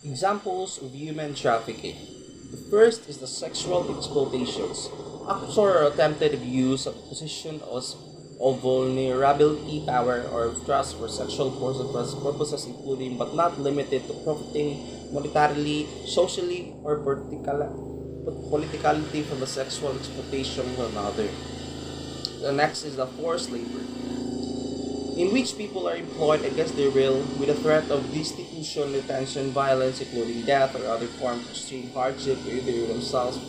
Examples of human trafficking. The first is the sexual exploitations. Acts or attempted abuse of position of vulnerability, power, or trust for sexual purposes, including but not limited to profiting monetarily, socially, or politically from the sexual exploitation of another. The next is the forced labor, in which people are employed against their will with a threat of destitution, detention, violence, including death or other forms of extreme hardship to either themselves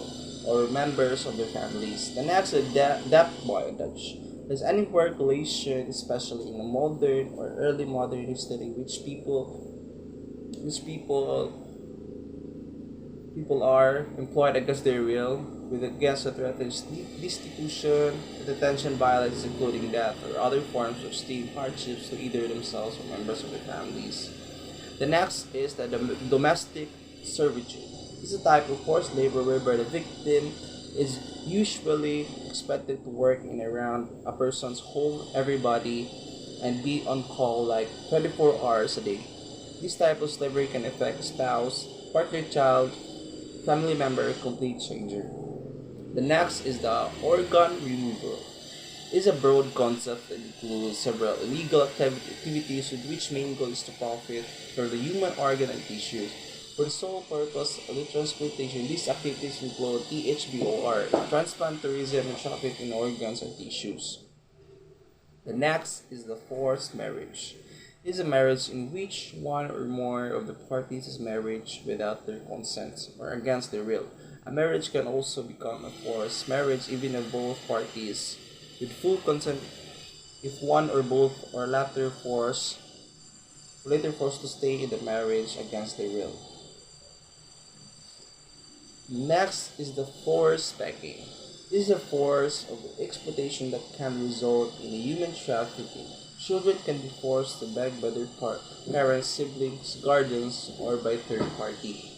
or members of their families. The next is debt bondage. There's any work relation, especially in the modern or early modern history, which people are employed against their will, with against the threat of destitution, detention, violence, including death, or other forms of extreme hardships to either themselves or members of their families. The next is the domestic servitude. This is a type of forced labor whereby the victim is usually expected to work in around a person's home everybody and be on call like 24 hours a day. This type of slavery can affect a spouse, partner, child, family member, complete stranger. The next is the organ removal. It is a broad concept that includes several illegal activities with which main goal is to profit from the human organ and tissues. For the sole purpose of the transplantation, these activities include THBOR, transplant tourism, and trafficking in organs and tissues. The next is the forced marriage. It is a marriage in which one or more of the parties is married without their consent or against their will. A marriage can also become a forced marriage even if both parties with full consent, if one or both or later forced to stay in the marriage against their will. Next is the forced begging. This is a force of exploitation that can result in a human trafficking. Children can be forced to beg by their parents, siblings, guardians, or by third party,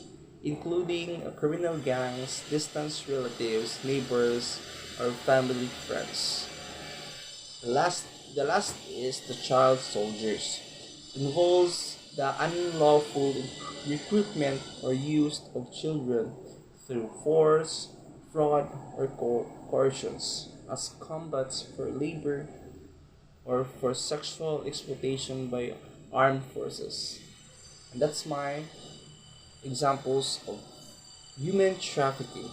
including criminal gangs, distant relatives, neighbors, or family friends. The last is the child soldiers. It involves the unlawful recruitment or use of children through force, fraud, or coercions as combats for labor or for sexual exploitation by armed forces. And that's my examples of human trafficking.